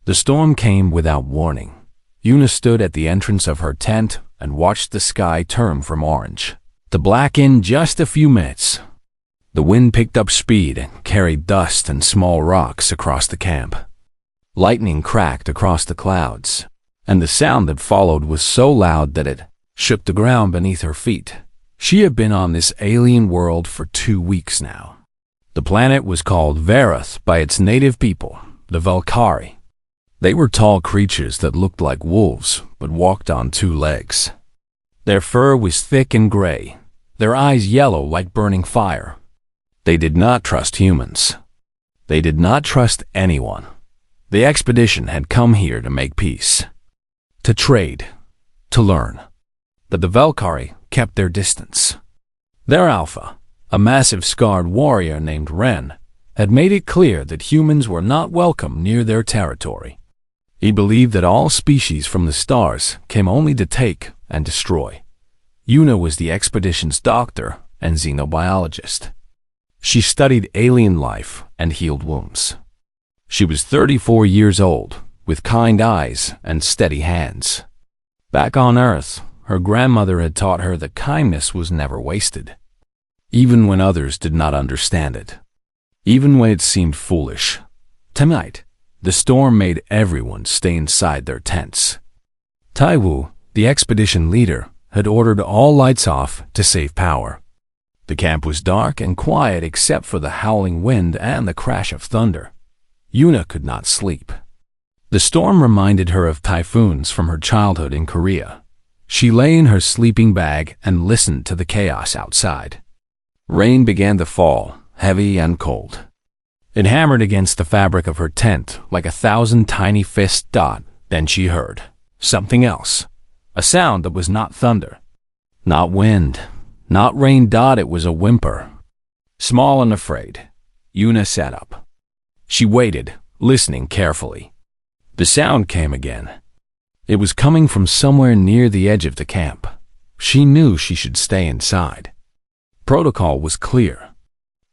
The storm came without warning. Una stood at the entrance of her tent and watched the sky turn from orange to black in just a few minutes. The wind picked up speed and carried dust and small rocks across the camp. Lightning cracked across the clouds, and the sound that followed was so loud that it shook the ground beneath her feet. She had been on this alien world for 2 weeks now. The planet was called Verath by its native people, the Valkyrie. They were tall creatures that looked like wolves but walked on 2 legs. Their fur was thick and gray, their eyes yellow like burning fire. They did not trust humans. They did not trust anyone. The expedition had come here to make peace, to trade, to learn. But the Valkyrie kept their distance. Their alpha, a massive scarred warrior named Ren, had made it clear that humans were not welcome near their territory. He believed that all species from the stars came only to take and destroy. Una was the expedition's doctor and xenobiologist. She studied alien life and healed wounds. She was 34 years old, with kind eyes and steady hands. Back on Earth, her grandmother had taught her that kindness was never wasted, even when others did not understand it, even when it seemed foolish. Tonight, the storm made everyone stay inside their tents. Taiwu, the expedition leader, had ordered all lights off to save power. The camp was dark and quiet except for the howling wind and the crash of thunder. Una could not sleep. The storm reminded her of typhoons from her childhood in Korea. She lay in her sleeping bag and listened to the chaos outside. Rain began to fall, heavy and cold. It hammered against the fabric of her tent like 1,000 tiny fists. Then she heard something else, a sound that was not thunder, not wind, not rain. It was a whimper. Small and afraid, Una sat up. She waited, listening carefully. The sound came again. It was coming from somewhere near the edge of the camp. She knew she should stay inside. Protocol was clear.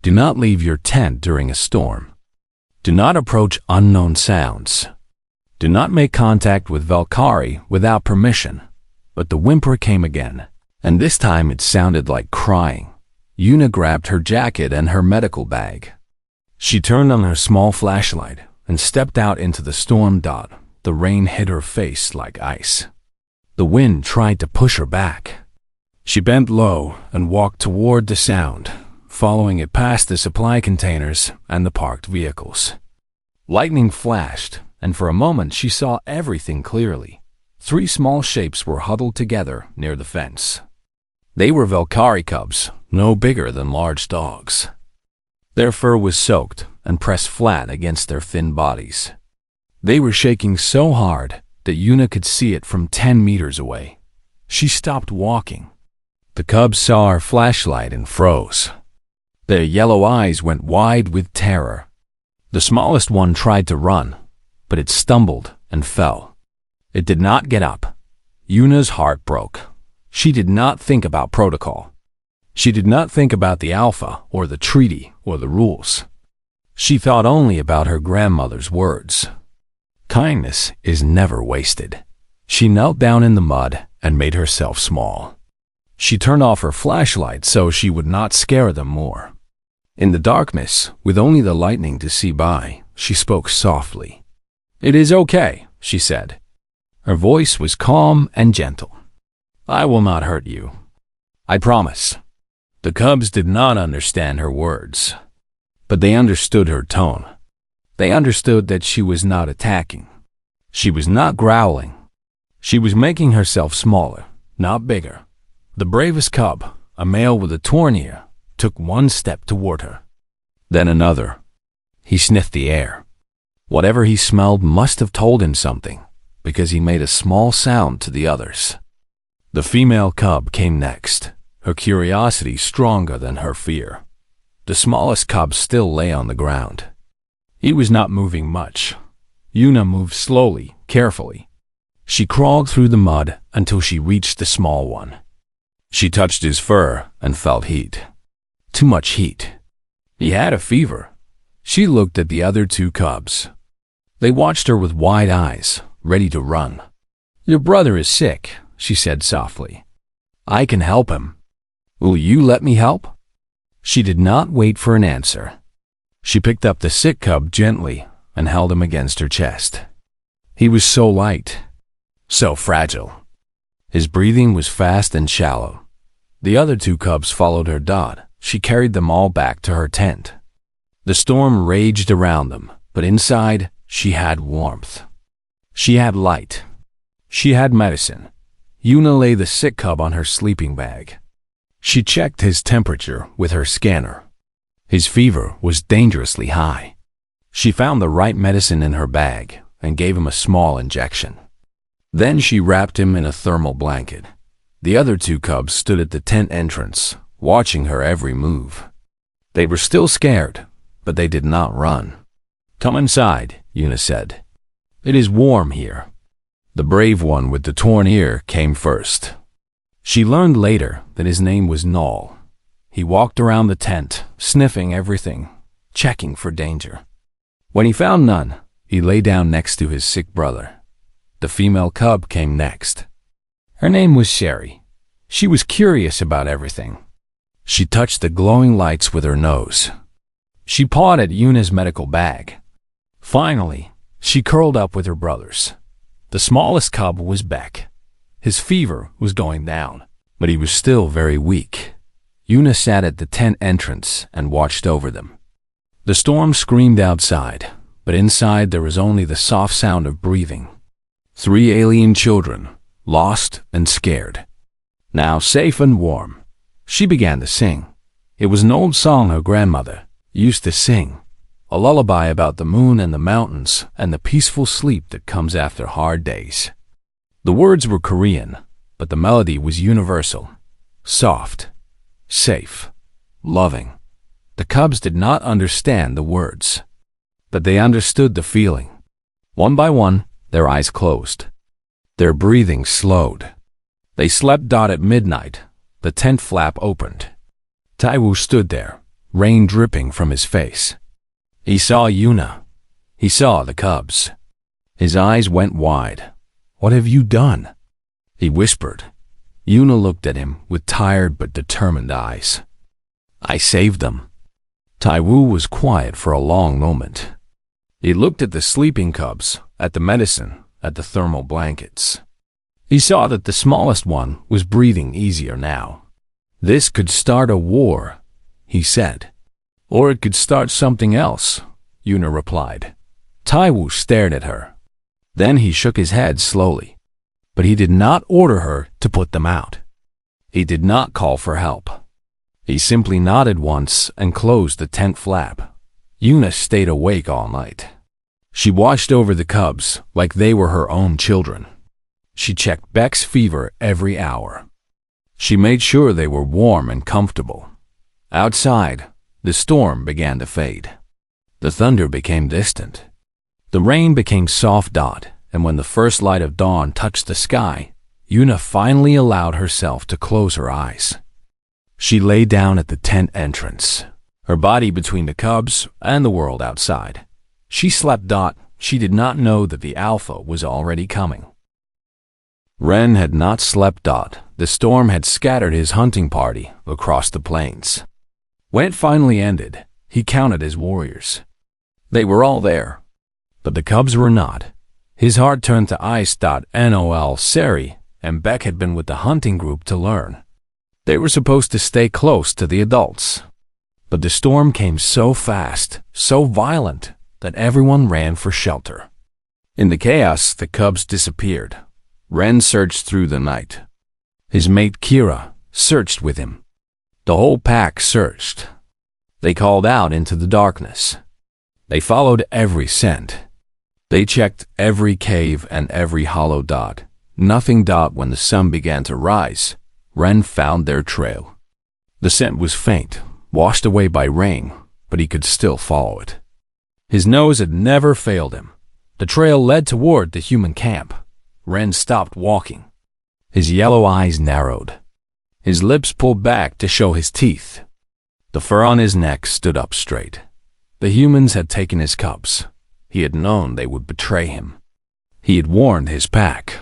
Do not leave your tent during a storm. Do not approach unknown sounds. Do not make contact with Valkyrie without permission. But the whimper came again, and this time it sounded like crying. Una grabbed her jacket and her medical bag. She turned on her small flashlight and stepped out into the storm. The rain hit her face like ice. The wind tried to push her back. She bent low and walked toward the sound, following it past the supply containers and the parked vehicles. Lightning flashed, and for a moment she saw everything clearly. 3 small shapes were huddled together near the fence. They were Valkyrie cubs, no bigger than large dogs. Their fur was soaked and pressed flat against their thin bodies. They were shaking so hard that Una could see it from 10 meters away. She stopped walking. The cubs saw her flashlight and froze. Their yellow eyes went wide with terror. The smallest one tried to run, but it stumbled and fell. It did not get up. Una's heart broke. She did not think about protocol. She did not think about the alpha or the treaty or the rules. She thought only about her grandmother's words. Kindness is never wasted. She knelt down in the mud and made herself small. She turned off her flashlight so she would not scare them more. In the darkness, with only the lightning to see by, she spoke softly. "It is okay," she said. Her voice was calm and gentle. "I will not hurt you. I promise." The cubs did not understand her words, but they understood her tone. They understood that she was not attacking. She was not growling. She was making herself smaller, not bigger. The bravest cub, a male with a torn ear, took 1 step toward her. Then another. He sniffed the air. Whatever he smelled must have told him something, because he made a small sound to the others. The female cub came next, her curiosity stronger than her fear. The smallest cub still lay on the ground. He was not moving much. Una moved slowly, carefully. She crawled through the mud until she reached the small one. She touched his fur and felt heat. Too much heat. He had a fever. She looked at the other 2 cubs. They watched her with wide eyes, ready to run. "Your brother is sick," she said softly. "I can help him. Will you let me help?" She did not wait for an answer. She picked up the sick cub gently and held him against her chest. He was so light, so fragile. His breathing was fast and shallow. The other two cubs followed her. She carried them all back to her tent. The storm raged around them, but inside she had warmth. She had light. She had medicine. Yuna lay the sick cub on her sleeping bag. She checked his temperature with her scanner. His fever was dangerously high. She found the right medicine in her bag and gave him a small injection. Then she wrapped him in a thermal blanket. The other two cubs stood at the tent entrance, watching her every move. They were still scared, but they did not run. "Come inside," Yuna said. "It is warm here." The brave one with the torn ear came first. She learned later that his name was Null. He walked around the tent, sniffing everything, checking for danger. When he found none, he lay down next to his sick brother. The female cub came next. Her name was Sherry. She was curious about everything. She touched the glowing lights with her nose. She pawed at Yuna's medical bag. Finally, she curled up with her brothers. The smallest cub was Beck. His fever was going down, but he was still very weak. Yuna sat at the tent entrance and watched over them. The storm screamed outside, but inside there was only the soft sound of breathing. 3 alien children, lost and scared. Now safe and warm. She began to sing. It was an old song her grandmother used to sing, a lullaby about the moon and the mountains and the peaceful sleep that comes after hard days. The words were Korean, but the melody was universal, soft, safe, loving. The cubs did not understand the words, but they understood the feeling. One by one, their eyes closed. Their breathing slowed. They slept. At midnight, the tent flap opened. Taiwu stood there, rain dripping from his face. He saw Yuna. He saw the cubs. His eyes went wide. "What have you done?" he whispered. Yuna looked at him with tired but determined eyes. "I saved them." Taiwu was quiet for a long moment. He looked at the sleeping cubs, at the medicine, at the thermal blankets. He saw that the smallest one was breathing easier now. "This could start a war," he said. "Or it could start something else," Yuna replied. Taiwu stared at her. Then he shook his head slowly. But he did not order her to put them out. He did not call for help. He simply nodded once and closed the tent flap. Yuna stayed awake all night. She watched over the cubs like they were her own children. She checked Beck's fever every hour. She made sure they were warm and comfortable. Outside, the storm began to fade. The thunder became distant. The rain became soft. And when the first light of dawn touched the sky, Yuna finally allowed herself to close her eyes. She lay down at the tent entrance, her body between the cubs and the world outside. She slept. She did not know that the Alpha was already coming. Ren had not slept. The storm had scattered his hunting party across the plains. When it finally ended, he counted his warriors. They were all there, but the cubs were not. His heart turned to ice. Nol Seri and Beck had been with the hunting group to learn. They were supposed to stay close to the adults. But the storm came so fast, so violent, that everyone ran for shelter. In the chaos, the cubs disappeared. Ren searched through the night. His mate Kira searched with him. The whole pack searched. They called out into the darkness. They followed every scent. They checked every cave and every hollow. Nothing. When the sun began to rise, Ren found their trail. The scent was faint, washed away by rain, but he could still follow it. His nose had never failed him. The trail led toward the human camp. Ren stopped walking. His yellow eyes narrowed. His lips pulled back to show his teeth. The fur on his neck stood up straight. The humans had taken his cubs. He had known they would betray him. He had warned his pack.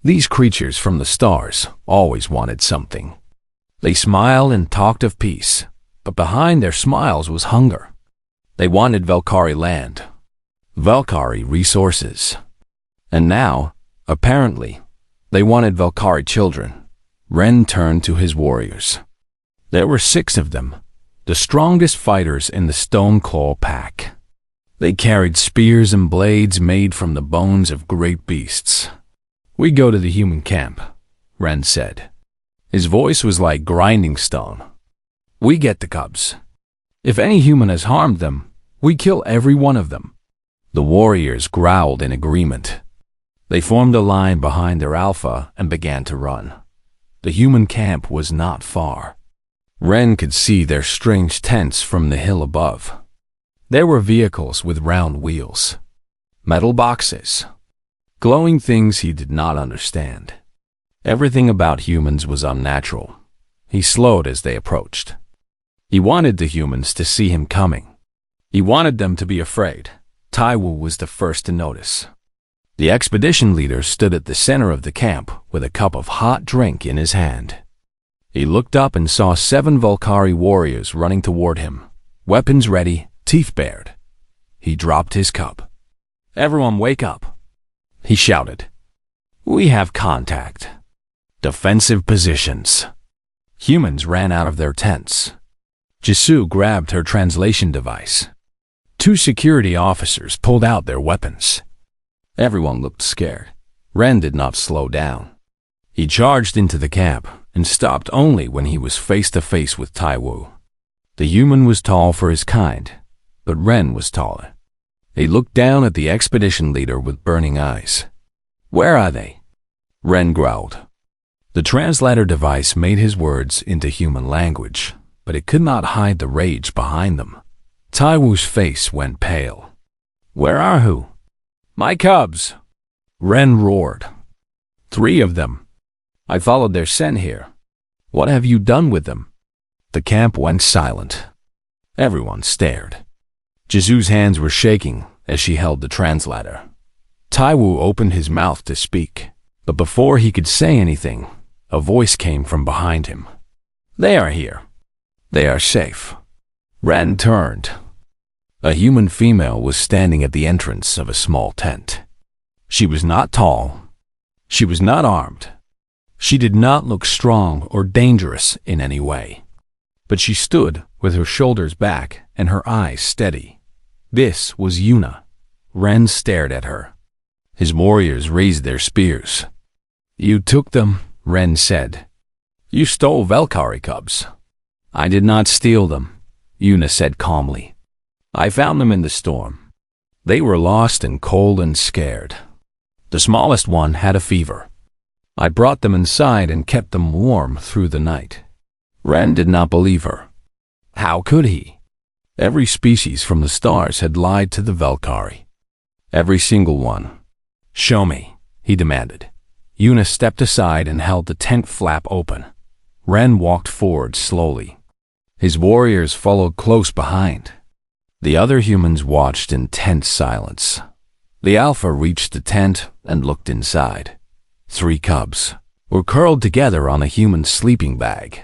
These creatures from the stars always wanted something. They smiled and talked of peace, but behind their smiles was hunger. They wanted Valkyrie land, Valkyrie resources. And now, apparently, they wanted Valkyrie children. Ren turned to his warriors. There were 6 of them, the strongest fighters in the Stone Claw pack. They carried spears and blades made from the bones of great beasts. "We go to the human camp," Ren said. His voice was like grinding stone. "We get the cubs. If any human has harmed them, we kill every one of them." The warriors growled in agreement. They formed a line behind their alpha and began to run. The human camp was not far. Ren could see their strange tents from the hill above. There were vehicles with round wheels, metal boxes, glowing things he did not understand. Everything about humans was unnatural. He slowed as they approached. He wanted the humans to see him coming. He wanted them to be afraid. Taiwu was the first to notice. The expedition leader stood at the center of the camp with a cup of hot drink in his hand. He looked up and saw 7 Valkyrie warriors running toward him, weapons ready, teeth bared. He dropped his cup. "Everyone wake up," he shouted. "We have contact." Defensive positions. Humans ran out of their tents. Jisoo grabbed her translation device. 2 security officers pulled out their weapons. Everyone looked scared. Ren did not slow down. He charged into the camp and stopped only when he was face to face with Taiwu. The human was tall for his kind, but Ren was taller. He looked down at the expedition leader with burning eyes. "Where are they?" Ren growled. The translator device made his words into human language, but it could not hide the rage behind them. Taiwu's face went pale. "Where are who?" "My cubs!" Ren roared. 3 of them. "I followed their scent here. What have you done with them?" The camp went silent. Everyone stared. Jisoo's hands were shaking as she held the translator. Taiwu opened his mouth to speak, but before he could say anything, a voice came from behind him. "They are here. They are safe." Ren turned. A human female was standing at the entrance of a small tent. She was not tall. She was not armed. She did not look strong or dangerous in any way. But she stood with her shoulders back and her eyes steady. This was Yuna. Ren stared at her. His warriors raised their spears. "You took them," Ren said. "You stole Valkyrie cubs." "I did not steal them," Yuna said calmly. "I found them in the storm. They were lost and cold and scared. The smallest one had a fever. I brought them inside and kept them warm through the night." Ren did not believe her. How could he? Every species from the stars had lied to the Valkyrie. Every single one. "Show me," he demanded. Yuna stepped aside and held the tent flap open. Ren walked forward slowly. His warriors followed close behind. The other humans watched in tense silence. The alpha reached the tent and looked inside. 3 cubs were curled together on a human sleeping bag.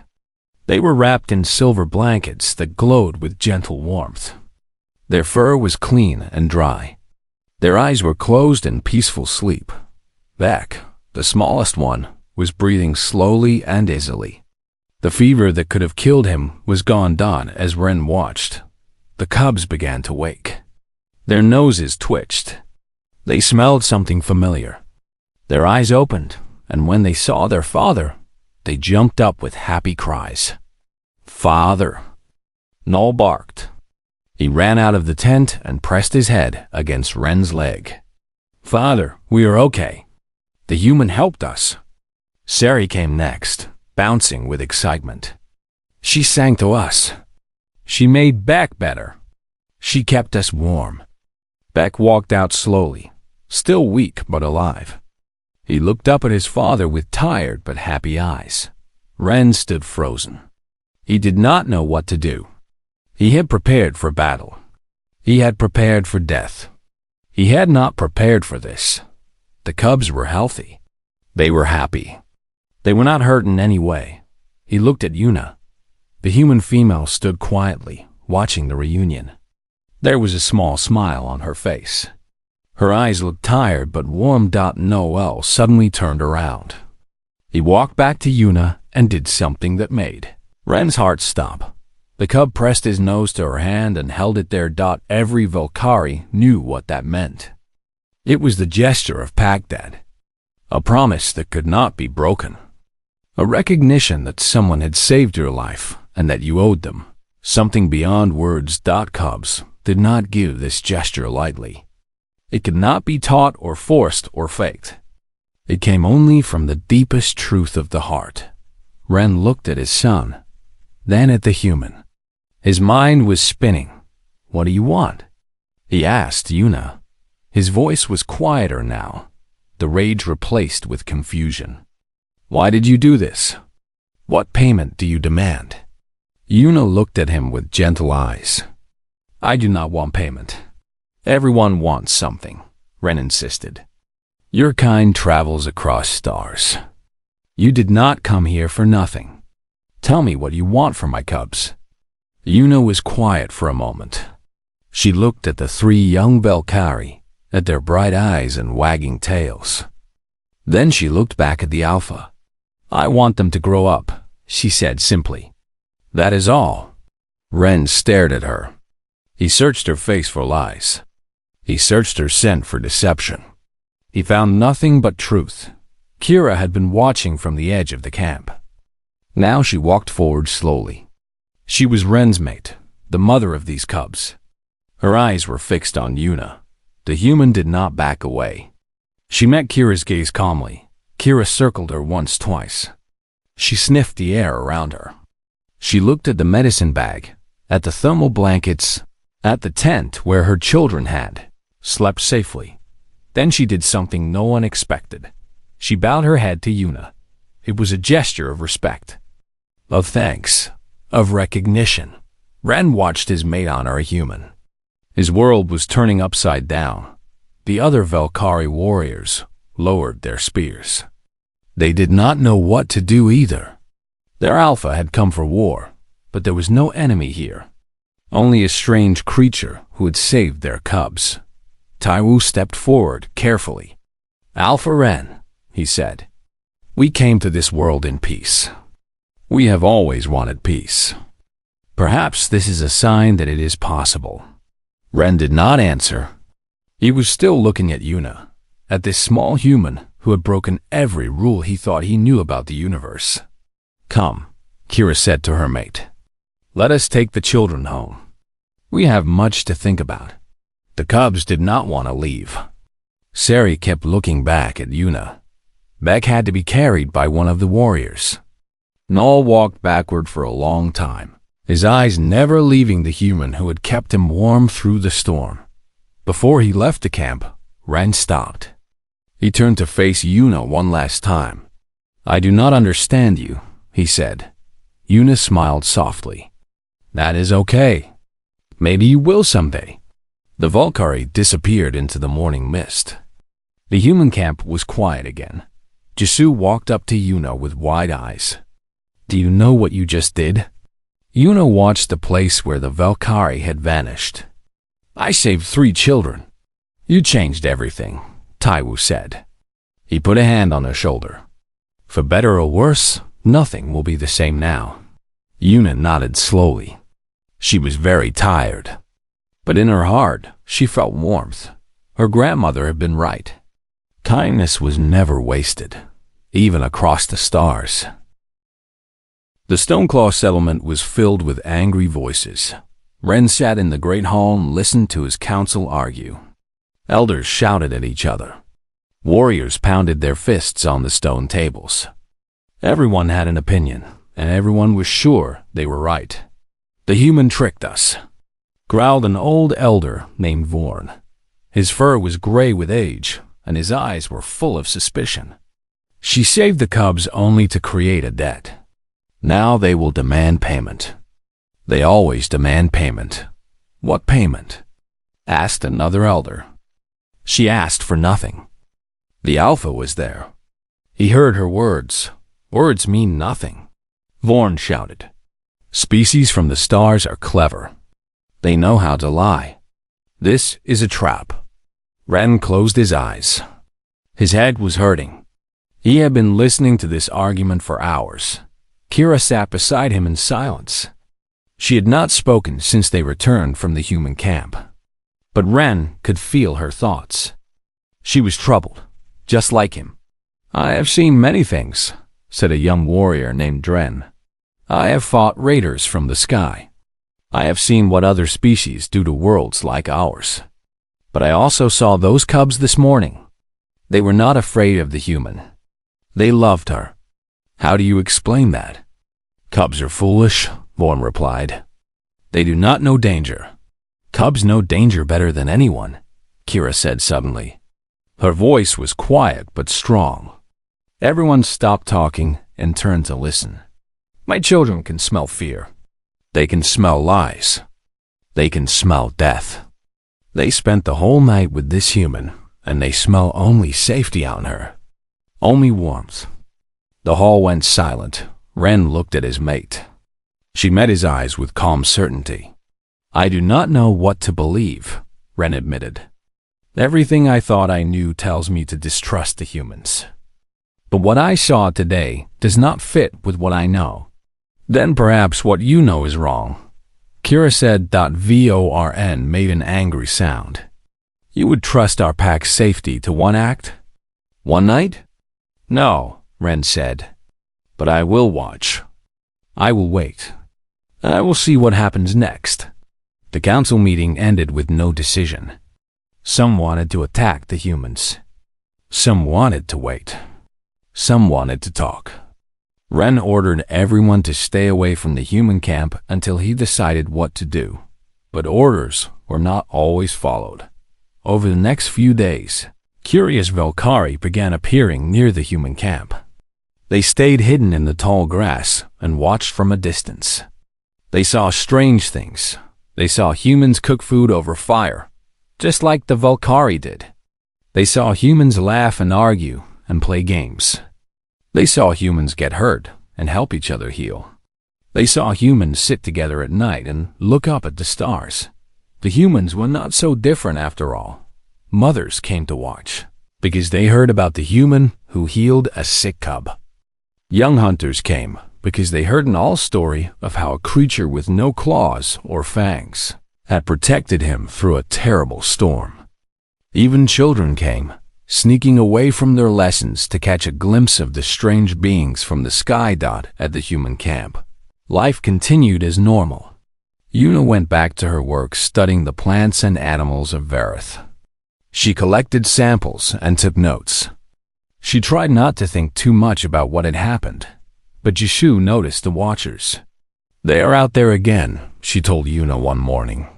They were wrapped in silver blankets that glowed with gentle warmth. Their fur was clean and dry. Their eyes were closed in peaceful sleep. Beck, the smallest one, was breathing slowly and easily. The fever that could have killed him was gone as Ren watched. The cubs began to wake. Their noses twitched. They smelled something familiar. Their eyes opened, and when they saw their father, they jumped up with happy cries. "Father!" Null barked. He ran out of the tent and pressed his head against Ren's leg. "Father, we are okay. The human helped us." Sari came next, bouncing with excitement. "She sang to us. She made Beck better. She kept us warm." Beck walked out slowly, still weak but alive. He looked up at his father with tired but happy eyes. Ren stood frozen. He did not know what to do. He had prepared for battle. He had prepared for death. He had not prepared for this. The cubs were healthy. They were happy. They were not hurt in any way. He looked at Yuna. The human female stood quietly, watching the reunion. There was a small smile on her face. Her eyes looked tired but warm. Noel suddenly turned around. He walked back to Yuna and did something that made Ren's heart stop. The cub pressed his nose to her hand and held it there. Every Valkyrie knew what that meant. It was the gesture of TentAt, a promise that could not be broken, a recognition that someone had saved your life and that you owed them something beyond words. Cubs did not give this gesture lightly. It could not be taught or forced or faked. It came only from the deepest truth of the heart. Ren looked at his son, then at the human. His mind was spinning. "What do you want?" he asked Yuna. His voice was quieter now, the rage replaced with confusion. "Why did you do this? What payment do you demand?" Yuna looked at him with gentle eyes. "I do not want payment. Everyone wants something," Ren insisted. "Your kind travels across stars. You did not come here for nothing. Tell me what you want for my cubs." Yuna was quiet for a moment. She looked at the three young Valkyrie, at their bright eyes and wagging tails. Then she looked back at the Alpha. "I want them to grow up," she said simply. "That is all." Ren stared at her. He searched her face for lies. He searched her scent for deception. He found nothing but truth. Kira had been watching from the edge of the camp. Now she walked forward slowly. She was Ren's mate, the mother of these cubs. Her eyes were fixed on Yuna. The human did not back away. She met Kira's gaze calmly. Kira circled her once, twice. She sniffed the air around her. She looked at the medicine bag, at the thermal blankets, at the tent where her children had slept safely. Then she did something no one expected. She bowed her head to Yuna. It was a gesture of respect, of thanks, of recognition. Ren watched his mate honor a human. His world was turning upside down. The other Valkyrie warriors lowered their spears. They did not know what to do either. Their Alpha had come for war, but there was no enemy here. Only a strange creature who had saved their cubs. Taiwu stepped forward carefully. "Alpha Ren," he said, "we came to this world in peace. We have always wanted peace. Perhaps this is a sign that it is possible." Ren did not answer. He was still looking at Yuna, at this small human who had broken every rule he thought he knew about the universe. "Come," Kira said to her mate. "Let us take the children home. We have much to think about." The cubs did not want to leave. Sari kept looking back at Yuna. Beck had to be carried by one of the warriors. Null walked backward for a long time, his eyes never leaving the human who had kept him warm through the storm. Before he left the camp, Ren stopped. He turned to face Yuna one last time. "I do not understand you," he said. Yuna smiled softly. "That is okay. Maybe you will someday." The Valkyrie disappeared into the morning mist. The human camp was quiet again. Jisoo walked up to Yuna with wide eyes. "Do you know what you just did?" Yuna watched the place where the Valkyrie had vanished. "I saved 3 children. You changed everything," Taiwu said. He put a hand on her shoulder. "For better or worse, nothing will be the same now." Yuna nodded slowly. She was very tired. But in her heart, she felt warmth. Her grandmother had been right. Kindness was never wasted, even across the stars. The Stoneclaw settlement was filled with angry voices. Ren sat in the great hall and listened to his council argue. Elders shouted at each other. Warriors pounded their fists on the stone tables. Everyone had an opinion, and everyone was sure they were right. "The human tricked us," growled an old elder named Vorn. His fur was gray with age, and his eyes were full of suspicion. "She saved the cubs only to create a debt. Now they will demand payment. They always demand payment." "What payment?" asked another elder. She asked for nothing. The Alpha was there. He heard her words. Words mean nothing. Vorn shouted. Species from the stars are clever. They know how to lie. This is a trap. Ren closed his eyes. His head was hurting. He had been listening to this argument for hours. Kira sat beside him in silence. She had not spoken since they returned from the human camp. But Ren could feel her thoughts. She was troubled, just like him. I have seen many things, said a young warrior named Dren. I have fought raiders from the sky. I have seen what other species do to worlds like ours. But I also saw those cubs this morning. They were not afraid of the human. They loved her. How do you explain that? Cubs are foolish, Vorn replied. They do not know danger. Cubs know danger better than anyone, Kira said suddenly. Her voice was quiet but strong. Everyone stopped talking and turned to listen. My children can smell fear. They can smell lies. They can smell death. They spent the whole night with this human, and they smell only safety on her. Only warmth. The hall went silent. Ren looked at his mate. She met his eyes with calm certainty. I do not know what to believe, Ren admitted. Everything I thought I knew tells me to distrust the humans. But what I saw today does not fit with what I know. Then perhaps what you know is wrong. Kira said. Vorn made an angry sound. You would trust our pack's safety to one act? One night? No, Ren said. But I will watch. I will wait. I will see what happens next. The council meeting ended with no decision. Some wanted to attack the humans. Some wanted to wait. Some wanted to talk. Ren ordered everyone to stay away from the human camp until he decided what to do. But orders were not always followed. Over the next few days, curious Valkyrie began appearing near the human camp. They stayed hidden in the tall grass and watched from a distance. They saw strange things. They saw humans cook food over fire, just like the Valkyrie did. They saw humans laugh and argue and play games. They saw humans get hurt and help each other heal. They saw humans sit together at night and look up at the stars. The humans were not so different after all. Mothers came to watch because they heard about the human who healed a sick cub. Young hunters came because they heard an all story of how a creature with no claws or fangs had protected him through a terrible storm. Even children came, sneaking away from their lessons to catch a glimpse of the strange beings from the sky. At the human camp, life continued as normal. Yuna went back to her work studying the plants and animals of Vareth. She collected samples and took notes. She tried not to think too much about what had happened, but Jishu noticed the watchers. They are out there again, she told Yuna one morning.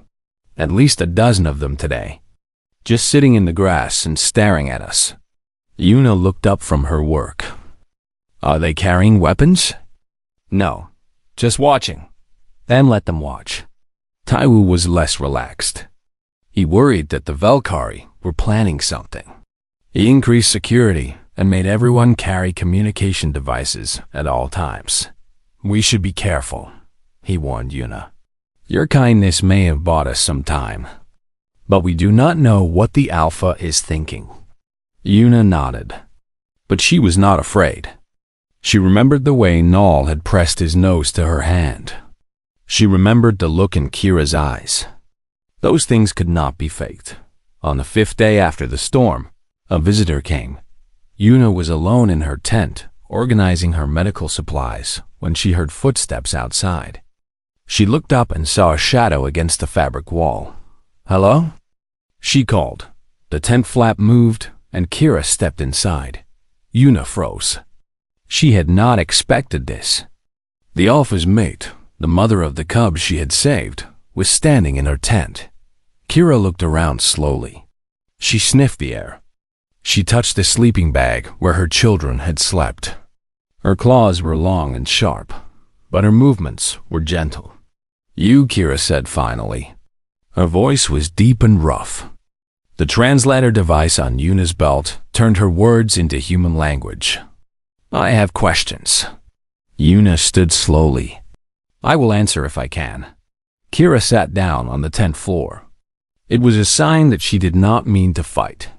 At least a dozen of them today. Just sitting in the grass and staring at us. Yuna looked up from her work. Are they carrying weapons? No, just watching. Then let them watch. Taiwu was less relaxed. He worried that the Valkyrie were planning something. He increased security and made everyone carry communication devices at all times. We should be careful, he warned Yuna. Your kindness may have bought us some time, but we do not know what the Alpha is thinking. Yuna nodded, but she was not afraid. She remembered the way Nal had pressed his nose to her hand. She remembered the look in Kira's eyes. Those things could not be faked. On the 5th day after the storm, a visitor came. Yuna was alone in her tent, organizing her medical supplies, when she heard footsteps outside. She looked up and saw a shadow against the fabric wall. Hello? She called. The tent flap moved, and Kira stepped inside. Yuna froze. She had not expected this. The Alpha's mate, the mother of the cubs she had saved, was standing in her tent. Kira looked around slowly. She sniffed the air. She touched the sleeping bag where her children had slept. Her claws were long and sharp, but her movements were gentle. You, Kira said finally. Her voice was deep and rough. The translator device on Yuna's belt turned her words into human language. I have questions. Yuna stood slowly. I will answer if I can. Kira sat down on the tent floor. It was a sign that she did not mean to fight.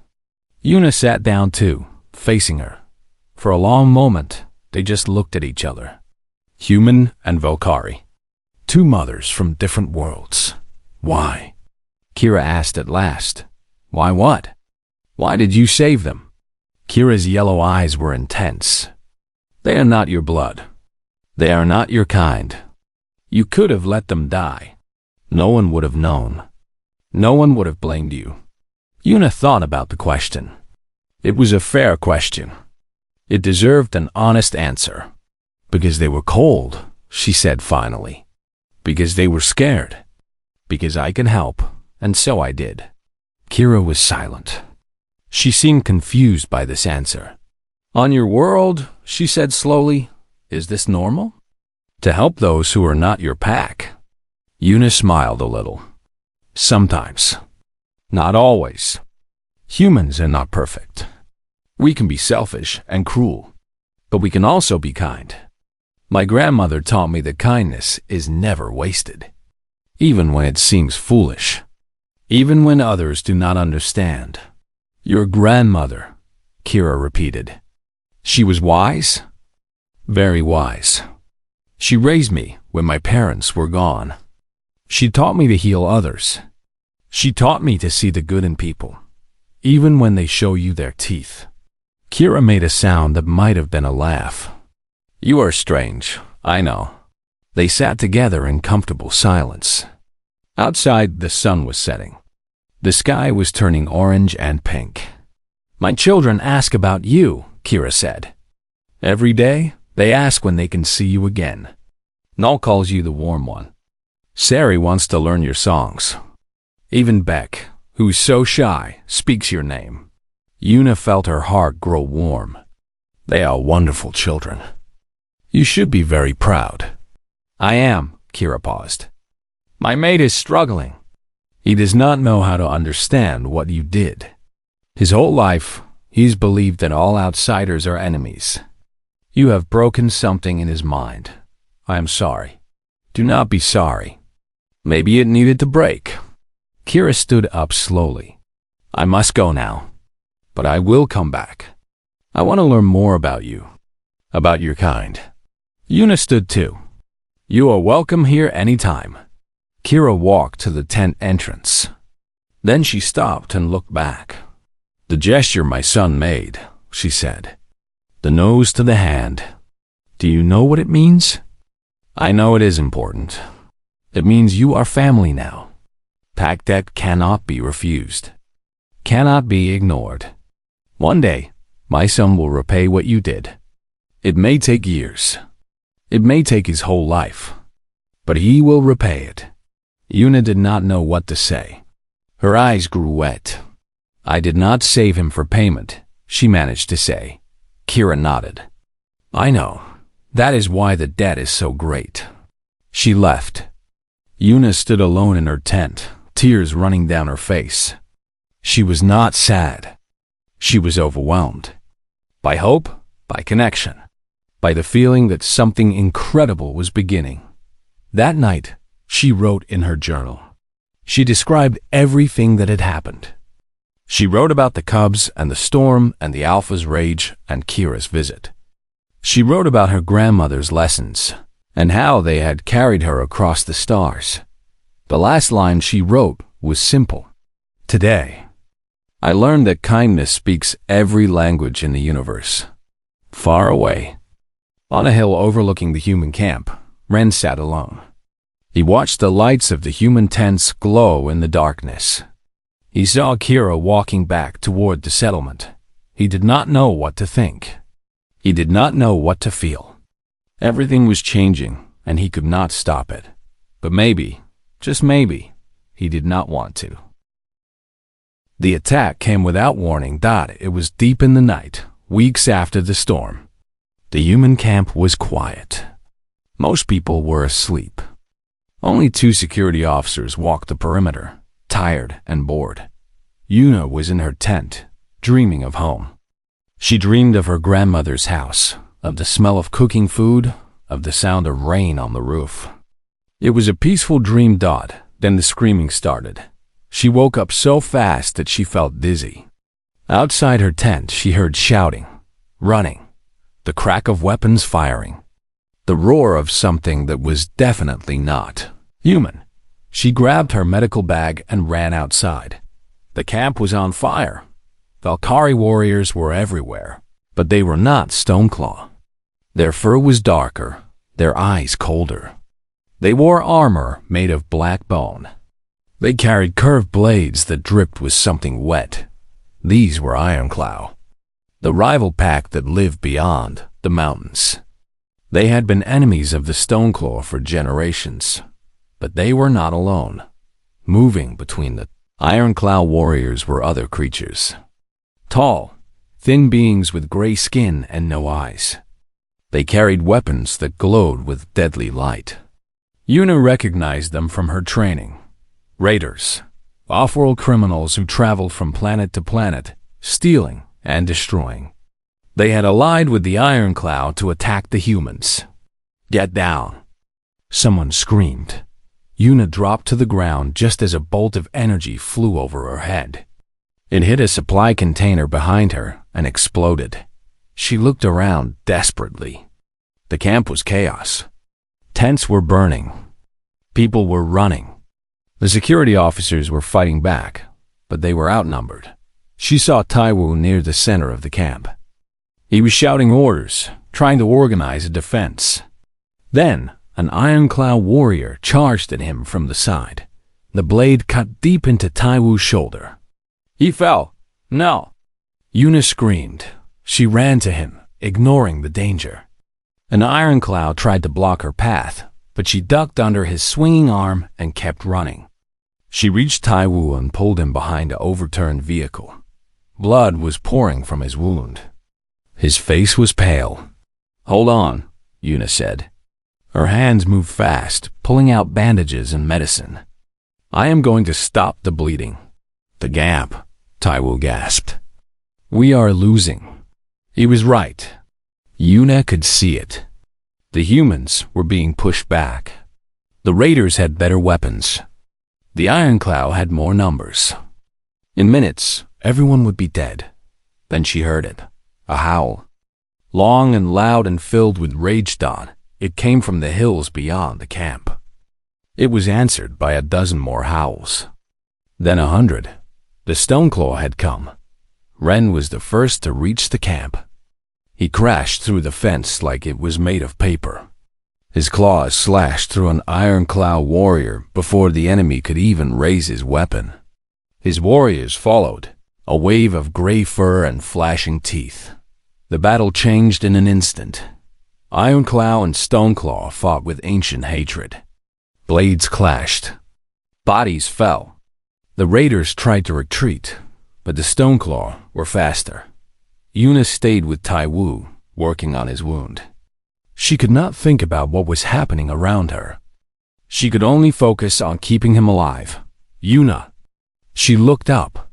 Yuna sat down too, facing her. For a long moment, they just looked at each other. Human and Volcari. Two mothers from different worlds. Why? Kira asked at last. Why what? Why did you save them? Kira's yellow eyes were intense. They are not your blood. They are not your kind. You could have let them die. No one would have known. No one would have blamed you. Yuna thought about the question. It was a fair question. It deserved an honest answer. Because they were cold, she said finally. Because they were scared. Because I can help, and so I did. Kira was silent. She seemed confused by this answer. On your world, she said slowly, is this normal? To help those who are not your pack? Yuna smiled a little. Sometimes. Not always. Humans are not perfect. We can be selfish and cruel, but we can also be kind. My grandmother taught me that kindness is never wasted, even when it seems foolish, even when others do not understand. Your grandmother, Kira repeated. She was wise? Very wise. She raised me when my parents were gone. She taught me to heal others. She taught me to see the good in people, even when they show you their teeth. Kira made a sound that might have been a laugh. You are strange, I know. They sat together in comfortable silence. Outside, the sun was setting. The sky was turning orange and pink. My children ask about you, Kira said. Every day, they ask when they can see you again. Null calls you the warm one. Sari wants to learn your songs. Even Beck, who's so shy, speaks your name. Yuna felt her heart grow warm. They are wonderful children. You should be very proud. I am, Kira paused. My mate is struggling. He does not know how to understand what you did. His whole life, he's believed that all outsiders are enemies. You have broken something in his mind. I am sorry. Do not be sorry. Maybe it needed to break. Kira stood up slowly. I must go now, but I will come back. I want to learn more about you, about your kind. Yuna stood too. You are welcome here anytime. Kira walked to the tent entrance. Then she stopped and looked back. The gesture my son made, she said. The nose to the hand. Do you know what it means? I know it is important. It means you are family now. Pact debt cannot be refused. Cannot be ignored. One day, my son will repay what you did. It may take years. It may take his whole life. But he will repay it. Yuna did not know what to say. Her eyes grew wet. I did not save him for payment, she managed to say. Kira nodded. I know. That is why the debt is so great. She left. Yuna stood alone in her tent, tears running down her face. She was not sad. She was overwhelmed. By hope, by connection, by the feeling that something incredible was beginning. That night, she wrote in her journal. She described everything that had happened. She wrote about the cubs and the storm and the alpha's rage and Kira's visit. She wrote about her grandmother's lessons and how they had carried her across the stars. The last line she wrote was simple. Today, I learned that kindness speaks every language in the universe. Far away, on a hill overlooking the human camp, Ren sat alone. He watched the lights of the human tents glow in the darkness. He saw Kira walking back toward the settlement. He did not know what to think. He did not know what to feel. Everything was changing, and he could not stop it. But maybe, just maybe, he did not want to. The attack came without warning. It was deep in the night, weeks after the storm. The human camp was quiet. Most people were asleep. Only 2 security officers walked the perimeter, tired and bored. Yuna was in her tent, dreaming of home. She dreamed of her grandmother's house, of the smell of cooking food, of the sound of rain on the roof. It was a peaceful dream. Then the screaming started. She woke up so fast that she felt dizzy. Outside her tent, she heard shouting, running, the crack of weapons firing, the roar of something that was definitely not human. She grabbed her medical bag and ran outside. The camp was on fire. Valkyrie warriors were everywhere, but they were not Stoneclaw. Their fur was darker, their eyes colder. They wore armor made of black bone. They carried curved blades that dripped with something wet. These were Ironclaw, the rival pack that lived beyond the mountains. They had been enemies of the Stoneclaw for generations, but they were not alone. Moving between the Ironclaw warriors were other creatures. Tall, thin beings with gray skin and no eyes. They carried weapons that glowed with deadly light. Yuna recognized them from her training. Raiders, off-world criminals who traveled from planet to planet, stealing and destroying. They had allied with the Ironclaw to attack the humans. "Get down!" Someone screamed. Yuna dropped to the ground just as a bolt of energy flew over her head. It hit a supply container behind her and exploded. She looked around desperately. The camp was chaos. Tents were burning. People were running. The security officers were fighting back, but they were outnumbered. She saw Taiwu near the center of the camp. He was shouting orders, trying to organize a defense. Then, an Ironclaw warrior charged at him from the side. The blade cut deep into Taiwu's shoulder. He fell. No! Yuna screamed. She ran to him, ignoring the danger. An Ironclaw tried to block her path, but she ducked under his swinging arm and kept running. She reached Taiwu and pulled him behind an overturned vehicle. Blood was pouring from his wound. His face was pale. "Hold on," Yuna said. Her hands moved fast, pulling out bandages and medicine. "I am going to stop the bleeding." "The gap," Taiwu gasped. "We are losing." He was right. Yuna could see it. The humans were being pushed back. The raiders had better weapons. The Ironclaw had more numbers. In minutes, everyone would be dead. Then she heard it. A howl. Long and loud and filled with rage. It came from the hills beyond the camp. It was answered by a dozen more howls. Then 100. The Stoneclaw had come. Ren was the first to reach the camp. He crashed through the fence like it was made of paper. His claws slashed through an Ironclaw warrior before the enemy could even raise his weapon. His warriors followed, a wave of gray fur and flashing teeth. The battle changed in an instant. Ironclaw and Stoneclaw fought with ancient hatred. Blades clashed. Bodies fell. The raiders tried to retreat, but the Stoneclaw were faster. Yuna stayed with Taiwu, working on his wound. She could not think about what was happening around her. She could only focus on keeping him alive. Yuna. She looked up.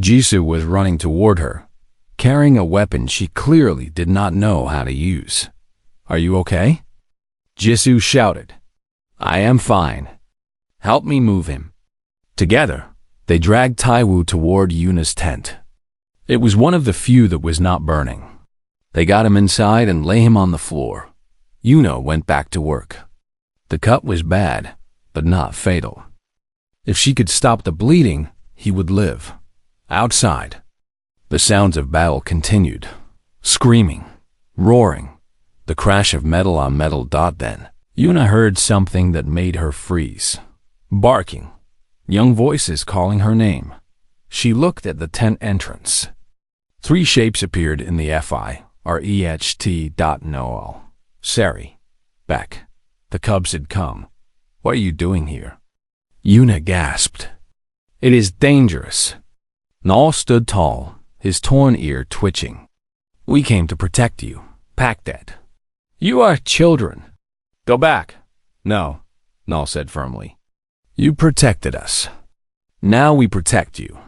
Jisoo was running toward her, carrying a weapon she clearly did not know how to use. "Are you okay?" Jisoo shouted. "I am fine. Help me move him." Together, they dragged Taiwu toward Yuna's tent. It was one of the few that was not burning. They got him inside and lay him on the floor. Yuna went back to work. The cut was bad, but not fatal. If she could stop the bleeding, he would live. Outside, the sounds of battle continued. Screaming, roaring, the crash of metal on metal. Then, Yuna heard something that made her freeze. Barking, young voices calling her name. She looked at the tent entrance. 3 shapes appeared in the FI, REHT.NOL. Sari, Beck. The cubs had come. "What are you doing here?" Yuna gasped. "It is dangerous." Nall stood tall, his torn ear twitching. "We came to protect you, TentAt. You are children. Go back." "No," Nall said firmly. "You protected us. Now we protect you."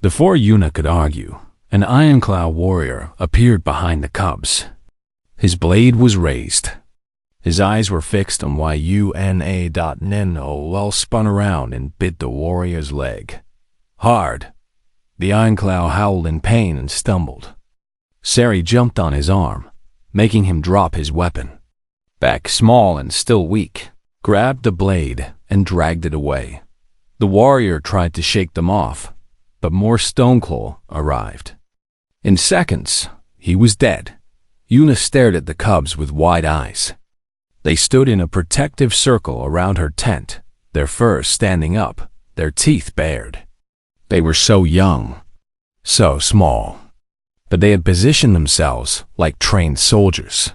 Before Yuna could argue, an Ironclaw warrior appeared behind the cubs. His blade was raised. His eyes were fixed on Yuna.Nino, spun around and bit the warrior's leg. Hard. The Ironclaw howled in pain and stumbled. Sari jumped on his arm, making him drop his weapon. Back, small and still weak, grabbed the blade and dragged it away. The warrior tried to shake them off, but more Stoneclaw arrived. In seconds, he was dead. Yuna stared at the cubs with wide eyes. They stood in a protective circle around her tent, their fur standing up, their teeth bared. They were so young, so small, but they had positioned themselves like trained soldiers.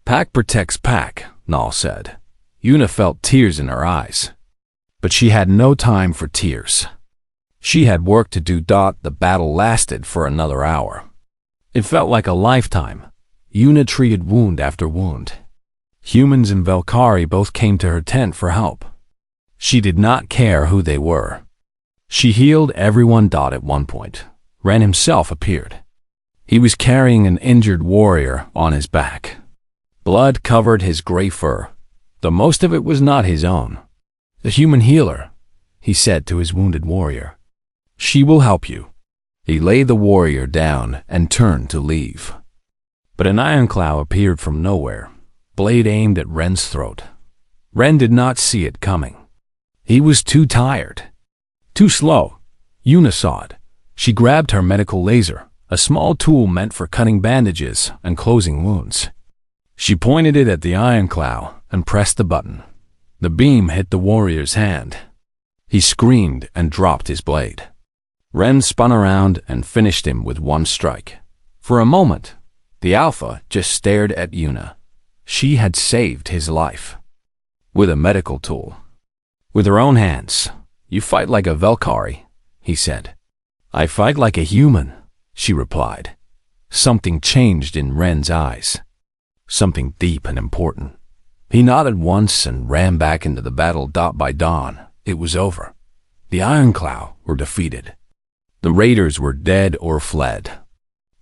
Pack protects pack, Nal said. Yuna felt tears in her eyes. But she had no time for tears. She had work to do. The battle lasted for another hour. It felt like a lifetime. Yuna treated wound after wound. Humans and Valkyrie both came to her tent for help. She did not care who they were. She healed everyone. At one point, Ren himself appeared. He was carrying an injured warrior on his back. Blood covered his gray fur, though most of it was not his own. "The human healer," he said to his wounded warrior. "She will help you." He laid the warrior down and turned to leave. But an Ironclaw appeared from nowhere, blade aimed at Ren's throat. Ren did not see it coming. He was too tired. Too slow. Yuna saw it. She grabbed her medical laser, a small tool meant for cutting bandages and closing wounds. She pointed it at the Ironclaw and pressed the button. The beam hit the warrior's hand. He screamed and dropped his blade. Ren spun around and finished him with one strike. For a moment, the Alpha just stared at Yuna. She had saved his life. With a medical tool. With her own hands. "You fight like a Valkyrie," he said. "I fight like a human," she replied. Something changed in Ren's eyes. Something deep and important. He nodded once and ran back into the battle. By dawn, it was over. The Ironclaw were defeated. The raiders were dead or fled.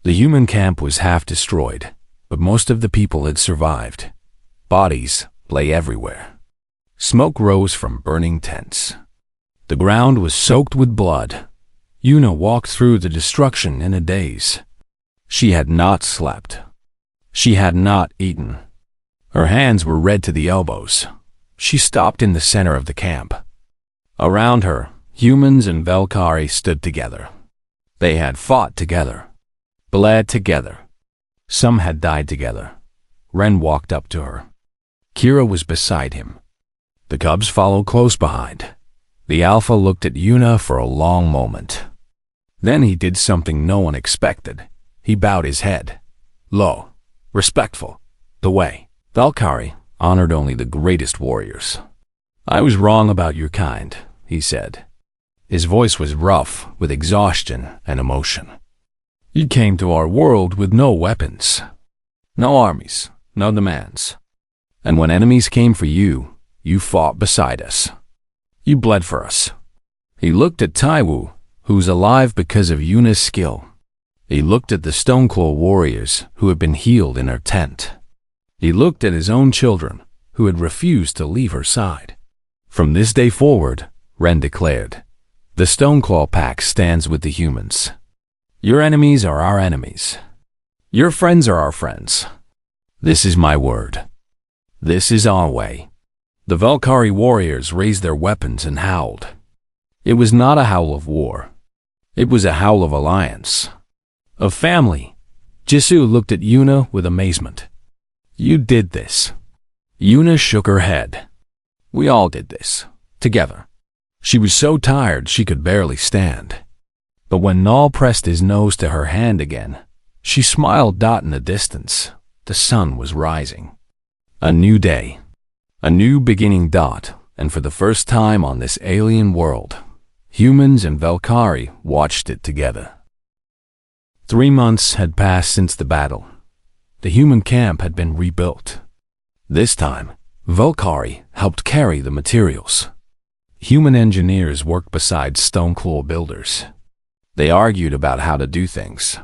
The human camp was half destroyed, but most of the people had survived. Bodies lay everywhere. Smoke rose from burning tents. The ground was soaked with blood. Yuna walked through the destruction in a daze. She had not slept. She had not eaten. Her hands were red to the elbows. She stopped in the center of the camp. Around her, humans and Valkyrie stood together. They had fought together, bled together. Some had died together. Ren walked up to her. Kira was beside him. The cubs followed close behind. The Alpha looked at Yuna for a long moment. Then he did something no one expected. He bowed his head. Low, respectful, the way Valkyrie honored only the greatest warriors. "I was wrong about your kind," he said. His voice was rough with exhaustion and emotion. "You came to our world with no weapons, no armies, no demands. And when enemies came for you, you fought beside us. You bled for us." He looked at Taiwu, who's alive because of Yuna's skill. He looked at the Stoneclaw warriors who had been healed in her tent. He looked at his own children, who had refused to leave her side. "From this day forward," Ren declared, "the Stoneclaw pack stands with the humans. Your enemies are our enemies. Your friends are our friends. This is my word. This is our way." The Valkyrie warriors raised their weapons and howled. It was not a howl of war. It was a howl of alliance, of family. Jisoo looked at Yuna with amazement. "You did this." Yuna shook her head. "We all did this, together." She was so tired she could barely stand. But when Nal pressed his nose to her hand again, she smiled. In the distance, the sun was rising. A new day. A new beginning. And for the first time on this alien world, humans and Valkyrie watched it together. 3 months had passed since the battle. The human camp had been rebuilt. This time, Valkyrie helped carry the materials. Human engineers worked beside Stoneclaw builders. They argued about how to do things.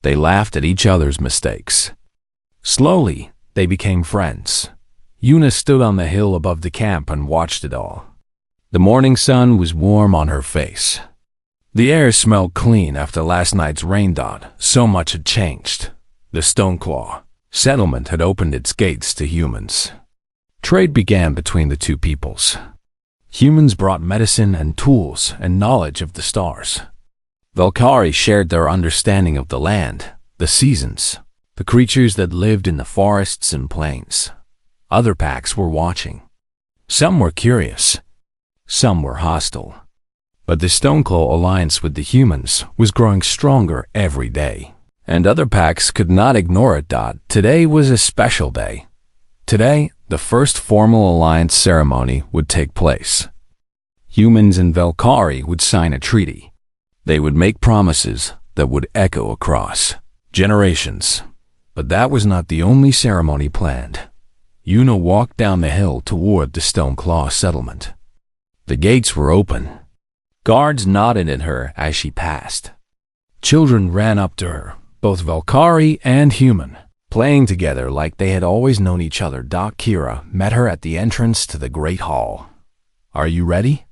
They laughed at each other's mistakes. Slowly, they became friends. Yuna stood on the hill above the camp and watched it all. The morning sun was warm on her face. The air smelled clean after last night's rain. So much had changed. The Stoneclaw settlement had opened its gates to humans. Trade began between the two peoples. Humans brought medicine and tools and knowledge of the stars. Valkyrie shared their understanding of the land, the seasons, the creatures that lived in the forests and plains. Other packs were watching. Some were curious. Some were hostile. But the Stoneclaw alliance with the humans was growing stronger every day. And other packs could not ignore it. Today was a special day. Today, the first formal alliance ceremony would take place. Humans and Valkyrie would sign a treaty. They would make promises that would echo across generations. But that was not the only ceremony planned. Yuna walked down the hill toward the Stoneclaw settlement. The gates were open. Guards nodded at her as she passed. Children ran up to her, both Valkyrie and human, playing together like they had always known each other. Kira met her at the entrance to the Great Hall. "Are you ready?"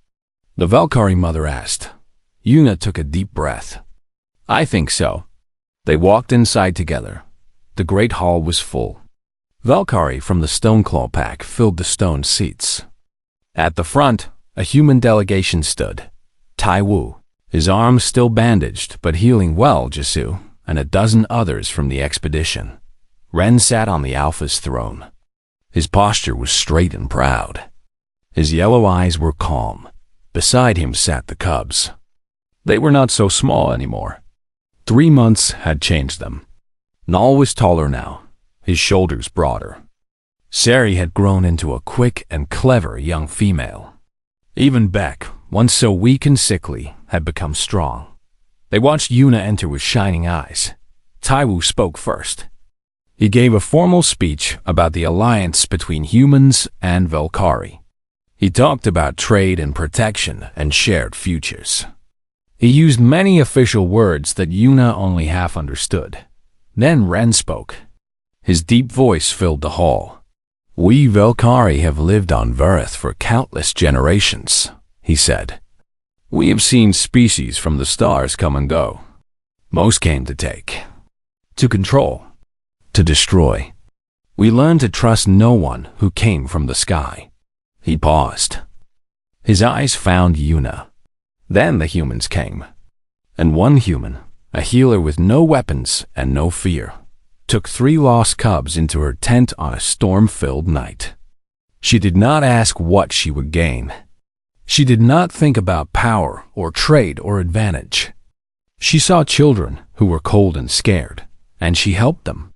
the Valkyrie mother asked. Yuna took a deep breath. "I think so." They walked inside together. The Great Hall was full. Valkyrie from the Stoneclaw pack filled the stone seats. At the front, a human delegation stood. Taiwu, his arms still bandaged but healing well, Jisu, and a dozen others from the expedition. Ren sat on the Alpha's throne. His posture was straight and proud. His yellow eyes were calm. Beside him sat the cubs. They were not so small anymore. 3 months had changed them. Nal was taller now, his shoulders broader. Sari had grown into a quick and clever young female. Even Beck, once so weak and sickly, had become strong. They watched Yuna enter with shining eyes. Taiwu spoke first. He gave a formal speech about the alliance between humans and Valkyrie. He talked about trade and protection and shared futures. He used many official words that Yuna only half understood. Then Ren spoke. His deep voice filled the hall. "We Valkyrie have lived on Verith for countless generations," he said. "We have seen species from the stars come and go. Most came to take, to control, to destroy. We learned to trust no one who came from the sky." He paused. His eyes found Yuna. Then the humans came. And one human, a healer with no weapons and no fear, took 3 lost cubs into her tent on a storm-filled night. She did not ask what she would gain. She did not think about power or trade or advantage. She saw children who were cold and scared, and she helped them.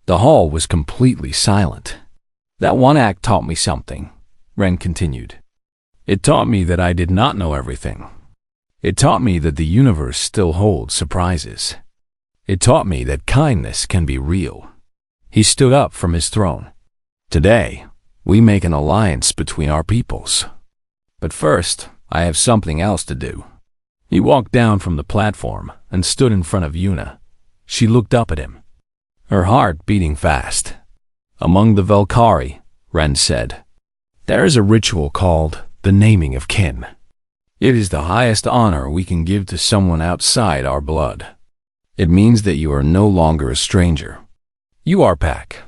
The hall was completely silent. "That one act taught me something," Ren continued. "It taught me that I did not know everything. It taught me that the universe still holds surprises. It taught me that kindness can be real." He stood up from his throne. "Today, we make an alliance between our peoples. But first, I have something else to do." He walked down from the platform and stood in front of Yuna. She looked up at him, her heart beating fast. "Among the Valkyrie," Ren said, "there is a ritual called the naming of kin. It is the highest honor we can give to someone outside our blood. It means that you are no longer a stranger. You are Pack."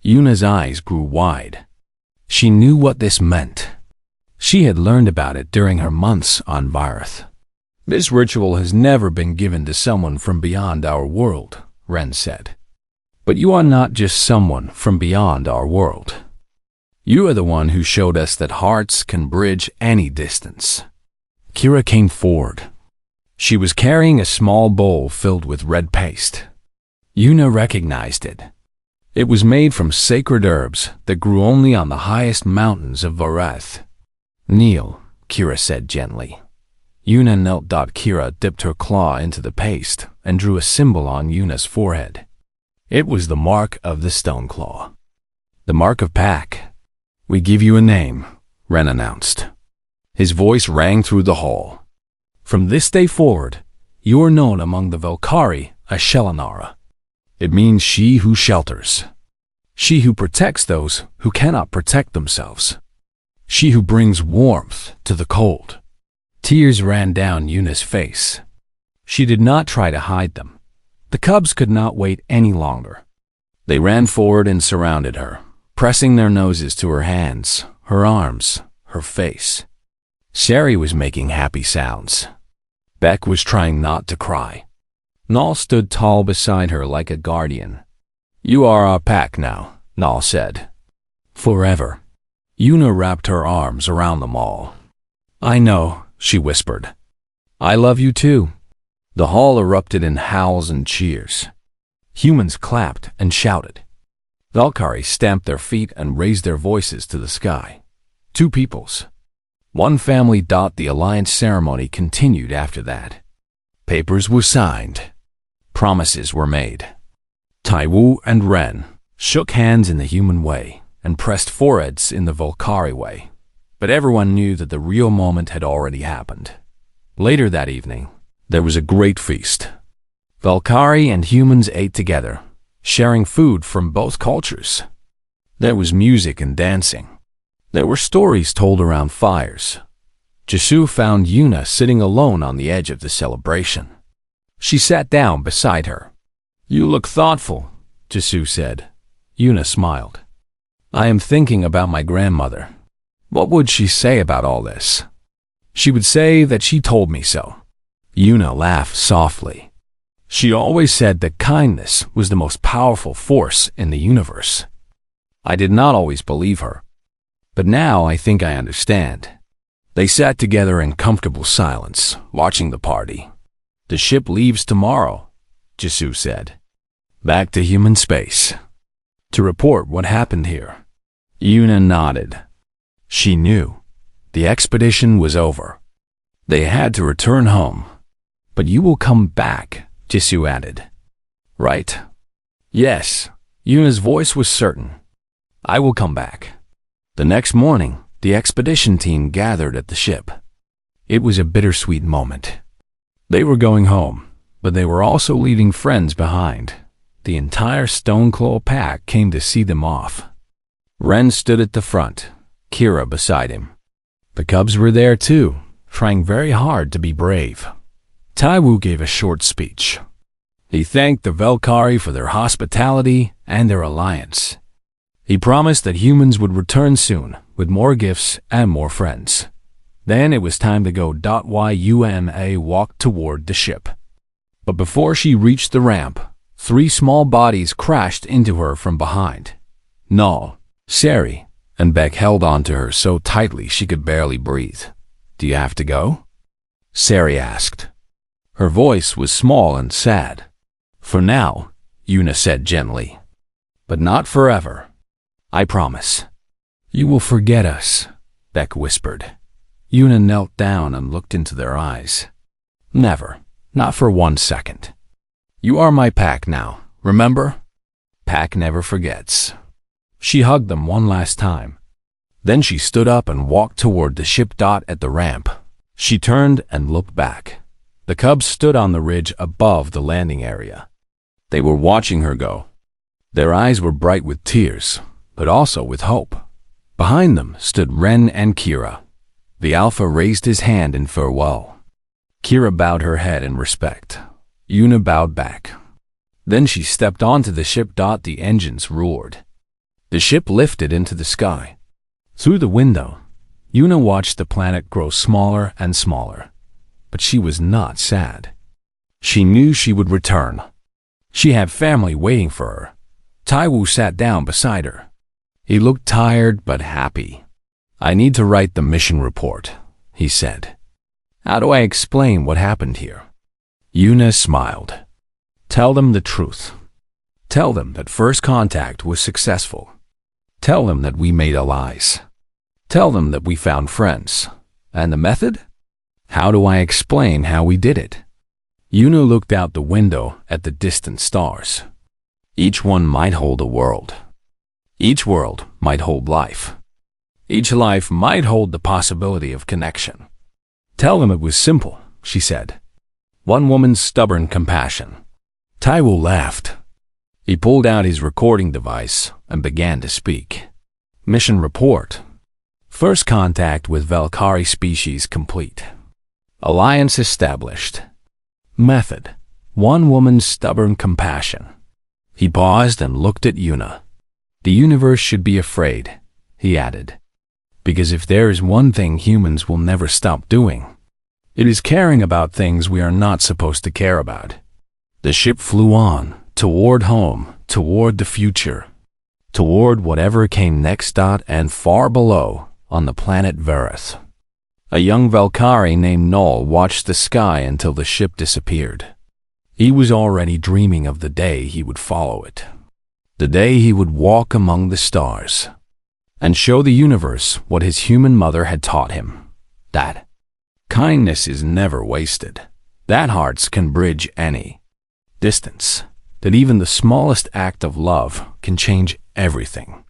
Yuna's eyes grew wide. She knew what this meant. She had learned about it during her months on Varith. "This ritual has never been given to someone from beyond our world," Ren said. "But you are not just someone from beyond our world. You are the one who showed us that hearts can bridge any distance." Kira came forward. She was carrying a small bowl filled with red paste. Yuna recognized it. It was made from sacred herbs that grew only on the highest mountains of Varith. "Kneel," Kira said gently. Yuna knelt. Kira dipped her claw into the paste and drew a symbol on Yuna's forehead. It was the mark of the Stoneclaw. "The mark of Pack. We give you a name," Ren announced. His voice rang through the hall. "From this day forward, You are known among the Valkyrie as Shelanara. It means she who shelters. She who protects those who cannot protect themselves. She who brings warmth to the cold. Tears ran down Yuna's face. She did not try to hide them. The cubs could not wait any longer. They ran forward and surrounded her, pressing their noses to her hands, her arms, her face. Sherry was making happy sounds. Beck was trying not to cry. Nal stood tall beside her like a guardian. You are our pack now, Nal said. Forever. Yuna wrapped her arms around them all. I know, she whispered. I love you too. The hall erupted in howls and cheers. Humans clapped and shouted. Valkyries stamped their feet and raised their voices to the sky. Two peoples. One family. The alliance ceremony continued after that. Papers were signed. Promises were made. Taiwu and Ren shook hands in the human way and pressed foreheads in the Valkyrie way. But everyone knew that the real moment had already happened. Later that evening, there was a great feast. Valkyrie and humans ate together, sharing food from both cultures. There was music and dancing. There were stories told around fires. Jisoo found Yuna sitting alone on the edge of the celebration. She sat down beside her. You look thoughtful, Jisoo said. Yuna smiled. I am thinking about my grandmother. What would she say about all this? She would say that she told me so. Yuna laughed softly. She always said that kindness was the most powerful force in the universe. I did not always believe her. But now I think I understand. They sat together in comfortable silence, watching the party. The ship leaves tomorrow, Jisoo said. Back to human space. To report what happened here. Yuna nodded. She knew. The expedition was over. They had to return home. But you will come back, Jisoo added. Right? Yes. Yuna's voice was certain. I will come back. The next morning, the expedition team gathered at the ship. It was a bittersweet moment. They were going home, but they were also leaving friends behind. The entire Stoneclaw pack came to see them off. Ren stood at the front, Kira beside him. The cubs were there too, trying very hard to be brave. Taiwu gave a short speech. He thanked the Valkyrie for their hospitality and their alliance. He promised that humans would return soon with more gifts and more friends. Then it was time to go. Yuna walked toward the ship. But before she reached the ramp, 3 small bodies crashed into her from behind. Null, Sari, and Beck held onto her so tightly she could barely breathe. Do you have to go? Sari asked. Her voice was small and sad. For now, Yuna said gently. But not forever. I promise. You will forget us, Beck whispered. Yuna knelt down and looked into their eyes. Never. Not for 1 second. You are my pack now, remember? Pack never forgets. She hugged them one last time. Then she stood up and walked toward the ship. At the ramp, she turned and looked back. The cubs stood on the ridge above the landing area. They were watching her go. Their eyes were bright with tears, but also with hope. Behind them stood Ren and Kira. The Alpha raised his hand in farewell. Kira bowed her head in respect. Yuna bowed back. Then she stepped onto the ship. The engines roared. The ship lifted into the sky. Through the window, Yuna watched the planet grow smaller and smaller. But she was not sad. She knew she would return. She had family waiting for her. Taiwu sat down beside her. He looked tired but happy. I need to write the mission report, he said. How do I explain what happened here? Yuna smiled. Tell them the truth. Tell them that first contact was successful. Tell them that we made allies. Tell them that we found friends. And the method? How do I explain how we did it? Yuna looked out the window at the distant stars. Each one might hold a world. Each world might hold life. Each life might hold the possibility of connection. Tell them it was simple, she said. One woman's stubborn compassion. Taiwo laughed. He pulled out his recording device and began to speak. Mission report. First contact with Valkyrie species complete. Alliance established. Method. One woman's stubborn compassion. He paused and looked at Yuna. The universe should be afraid, he added. Because if there is one thing humans will never stop doing, it is caring about things we are not supposed to care about. The ship flew on, toward home, toward the future, toward whatever came next. And far below, on the planet Verith, a young Valkyrie named Null watched the sky until the ship disappeared. He was already dreaming of the day he would follow it. The day he would walk among the stars and show the universe what his human mother had taught him. That kindness is never wasted. That hearts can bridge any distance. That even the smallest act of love can change everything.